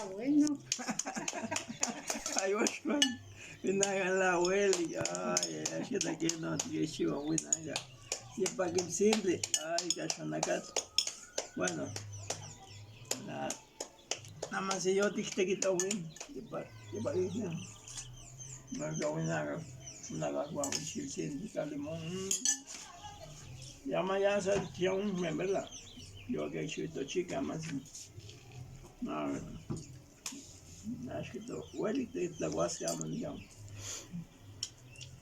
bueno. Ay, bueno. Vinaga la abueli. Ay, así de que no te chiva vinaga. Y para que simple. Ay, cachonacat. Bueno, nada más si yo te quito win. Y para que no te vinaga. Una gagua, un chilcín, calimón. Llama ya esa acción, ¿verdad? Yo que he hecho chica más. No, acho que tô. O ele tem negócio que digamos.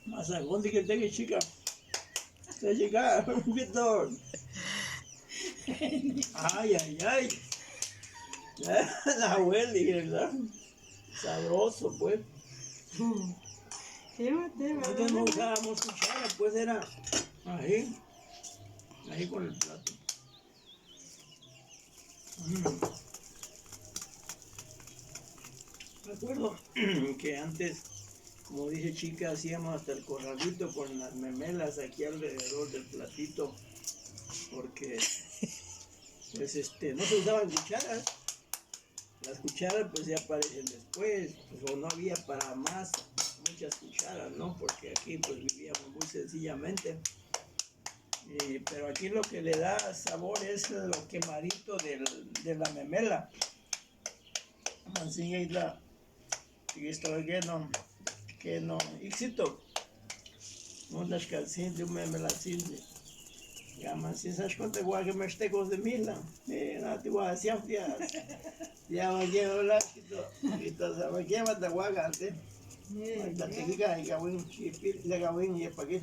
Mas onde que tem que chica? Se chegar, Vitor. Ay, ay, ay. La abuela, ¿verdad? Sabroso, pues. Nosotros no usábamos cuchara, pues era ahí con el plato. Me acuerdo que antes, como dije chica, hacíamos hasta el corralito con las memelas aquí alrededor del platito, porque pues no se usaban cucharas. Las cucharas pues ya aparecen después, pues, o no había para más muchas cucharas, ¿no? Porque aquí pues vivíamos muy sencillamente. Pero aquí lo que le da sabor es lo quemadito de la memela. Así es esto que no, éxito. No das calcinhas de memela assim. Ya más si sabes cuánto igual que me esté con de mila. No te voy a decir ya me quiero hablar y todo sabe que va a guaga antes. La técnica de Gawin chipil de Gawin y para qué.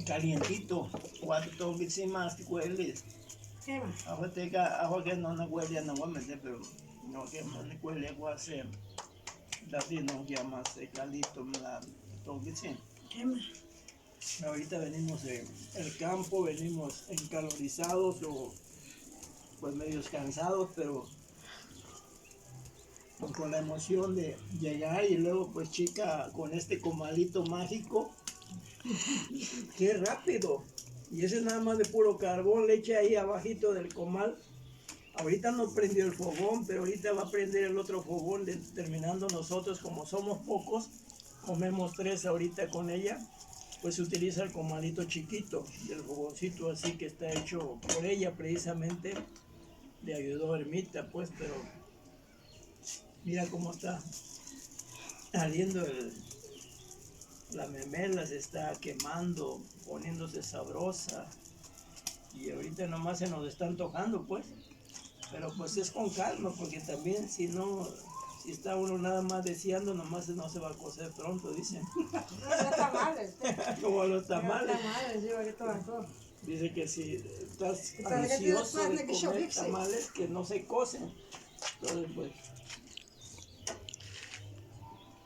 Calientito, cuatro toques más que cueles. Agua que no huele no voy a meter, pero no que no huele agua se así no ya más calito me la toques. Ahorita venimos en el campo, venimos encalorizados o pues medios cansados, pero pues, con la emoción de llegar y luego pues chica con este comalito mágico. ¡Qué rápido! Y ese es nada más de puro carbón, le eché ahí abajito del comal. Ahorita no prendió el fogón, pero ahorita va a prender el otro fogón, terminando nosotros, como somos pocos, comemos 3 ahorita con ella, pues se utiliza el comalito chiquito, el fogoncito así que está hecho por ella precisamente, le ayudó Ermita pues, pero mira cómo está saliendo la memela, se está quemando, poniéndose sabrosa. Y ahorita nomás se nos está antojando, pues. Pero pues es con calma, porque también si está uno nada más deseando, nomás no se va a cocer pronto, dicen. Los tamales. Como los tamales. Los tamales, yo ahorita todo. Dice que si estás ansioso de comer tamales, que no se cocen. Entonces, pues,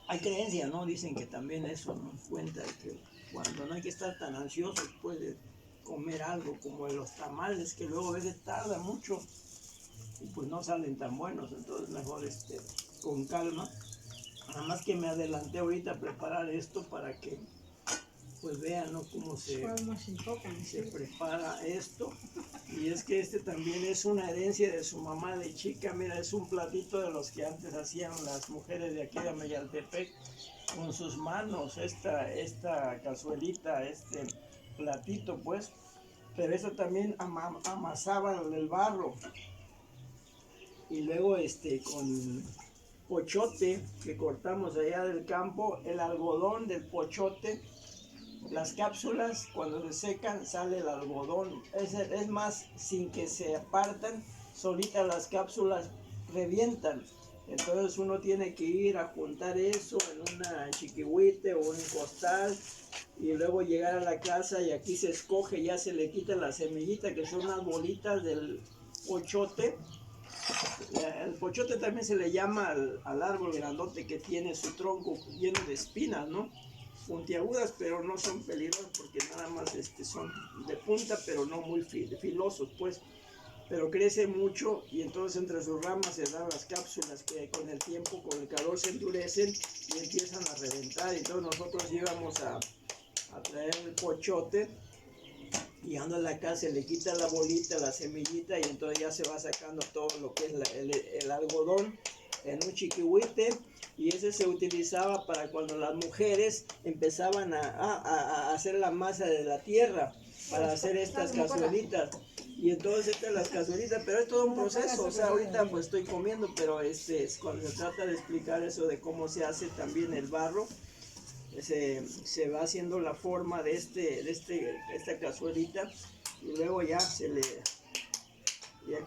hay creencias, ¿no? Dicen que también eso nos cuenta que cuando no hay que estar tan ansioso, puede comer algo como los tamales, que luego a veces tarda mucho y pues no salen tan buenos, entonces mejor con calma. Nada más que me adelanté ahorita a preparar esto para que pues vean, ¿no? Cómo se prepara esto. Y es que también es una herencia de su mamá de chica. Mira, es un platito de los que antes hacían las mujeres de aquí de Mayaltepec con sus manos, esta cazuelita, platito pues, pero eso también amasaban el barro y luego con pochote que cortamos allá del campo, el algodón del pochote, las cápsulas cuando se secan sale el algodón, es más, sin que se apartan, solitas las cápsulas revientan. Entonces uno tiene que ir a juntar eso en una chiquihuite o un costal y luego llegar a la casa y aquí se escoge, ya se le quita la semillita que son unas bolitas del pochote. El pochote también se le llama al árbol grandote que tiene su tronco lleno de espinas, ¿no? Puntiagudas, pero no son peligrosas porque nada más son de punta, pero no muy filosos, pues. Pero crece mucho y entonces entre sus ramas se dan las cápsulas que con el tiempo, con el calor se endurecen y empiezan a reventar. Entonces nosotros íbamos a traer el pochote Llegando a la casa se le quita la bolita, la semillita y entonces ya se va sacando todo lo que es el algodón en un chiquihuite, y ese se utilizaba para cuando las mujeres empezaban a hacer la masa de la tierra para hacer estas cazuelitas. Y entonces estas las cazuelitas, pero es todo un proceso, o sea, ahorita pues estoy comiendo, pero es cuando se trata de explicar eso de cómo se hace también el barro, se va haciendo la forma de esta cazuelita, y luego ya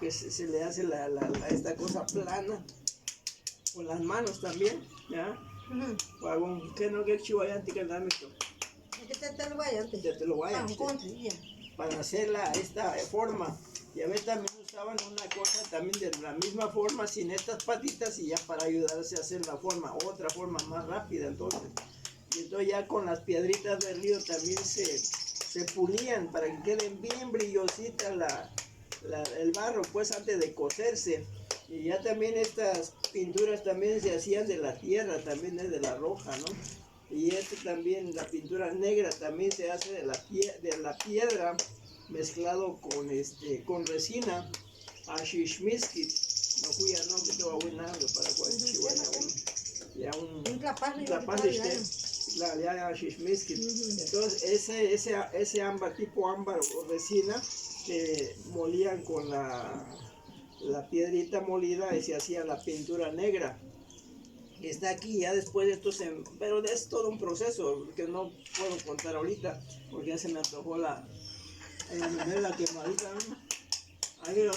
que se le hace esta cosa plana con las manos también, ¿ya? Que no que chihuayante que dame esto. Ya te lo voy a para hacer esta forma. Y a veces también usaban una cosa también de la misma forma sin estas patitas, y ya para ayudarse a hacer la forma, otra forma más rápida entonces. Y entonces ya con las piedritas del río también se pulían para que queden bien brillositas el barro, pues antes de cocerse. Y ya también estas pinturas también se hacían de la tierra, también es de la roja, ¿no? Y también, la pintura negra también se hace de la piedra mezclado con resina, ashishmiskit, no cuya no que te va a buenar para cuál chihuahua, ya un capaz de la ashishmiskit. Entonces ese ámbar, tipo ámbar o resina, que molían con la piedrita molida y se hacía la pintura negra. Y está aquí, ya después de esto pero es todo un proceso que no puedo contar ahorita, porque ya se me antojó la quemadita, ¿no? Ahí,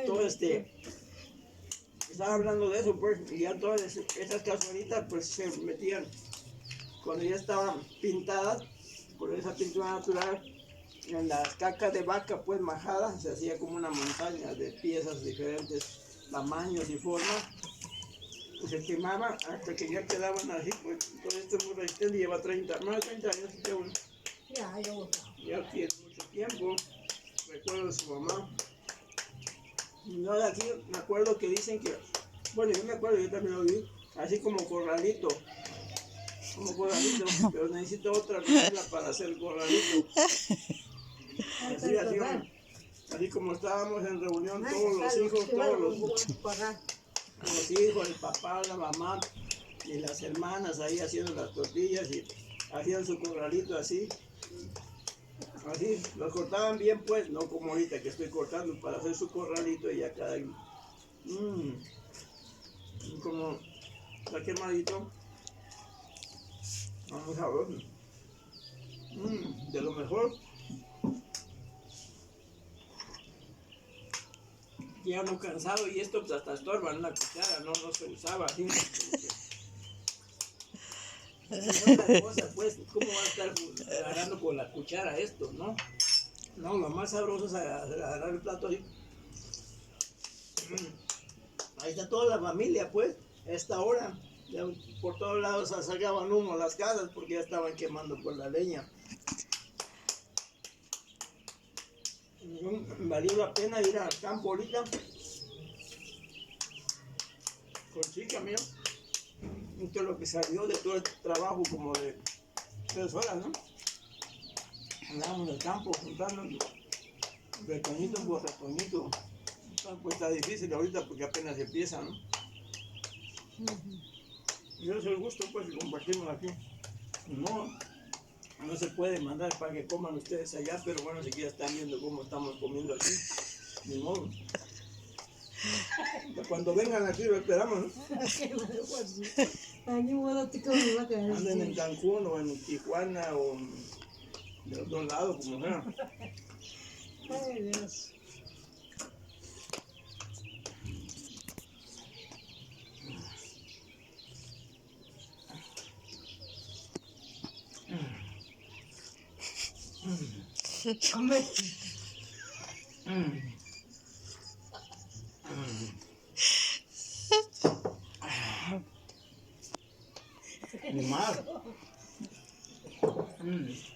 todo estaba hablando de eso, pues, y ya todas esas cazuelitas pues se metían, cuando ya estaban pintadas por esa pintura natural, en las cacas de vaca pues majadas, se hacía como una montaña de piezas de diferentes tamaños y formas. Se quemaba hasta que ya quedaban así, pues todo esto es muy resistente, lleva más de 30 años, ya tiene mucho tiempo. Recuerdo de su mamá. No, de aquí me acuerdo que dicen que, bueno, yo me acuerdo, yo también lo vi, así como corralito, pero necesito otra regla para hacer corralito. Así como estábamos en reunión, todos los hijos, el papá, la mamá y las hermanas ahí haciendo las tortillas, y hacían su corralito así, los cortaban bien pues, no como ahorita que estoy cortando para hacer su corralito, y ya cada como está quemadito, vamos a ver, de lo mejor. Ya no cansado, y esto pues hasta estorba en una cuchara, no se usaba así. Es otra cosa, pues, ¿cómo va a estar agarrando con la cuchara esto, no? No, lo más sabroso es agarrar el plato así. Ahí está toda la familia, pues, a esta hora. Ya por todos lados sacaban humo las casas porque ya estaban quemando por la leña. Valió la pena ir al campo ahorita con chica mía. Esto es lo que salió de todo el trabajo como de 3 horas, ¿no? Andábamos en el campo juntando retoñito por retoñito. Pues está difícil ahorita porque apenas empieza, ¿no? Y ese es el gusto, pues, que compartimos aquí. No se puede mandar para que coman ustedes allá, pero bueno, si ya están viendo cómo estamos comiendo aquí, ni modo. Cuando vengan aquí lo esperamos, ¿no? Anden en Cancún o en Tijuana o de otro lado, como sea. Ay, Dios. Come. Ni más.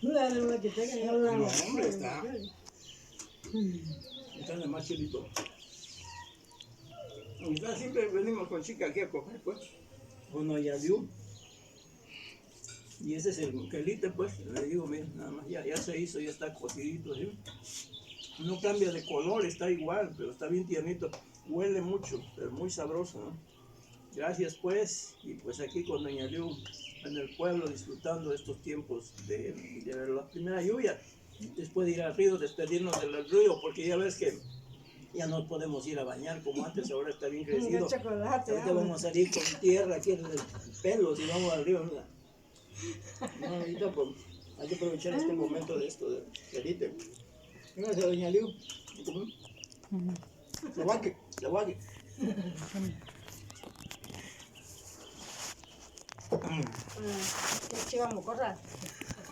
No, hombre, está de más chilito. Siempre venimos con chica aquí a comer, pues. Uno ya vio. Y ese es el quelite, pues, le digo, miren, nada más, ya se hizo, ya está cocidito, ¿sí? No cambia de color, está igual, pero está bien tiernito. Huele mucho, pero muy sabroso, ¿no? Gracias, pues, y pues aquí con Doña Liu en el pueblo disfrutando estos tiempos de la primera lluvia. Después de ir al río, despedirnos del río, porque ya ves que ya no podemos ir a bañar como antes, ahora está bien crecido. De chocolate. Ahorita vamos a salir con tierra aquí en el pelo si vamos al río, mira. No, ahorita pues, hay que aprovechar este momento de esto, de quelite. Gracias, Doña Liu. Se guaque. Ya vamos a correr.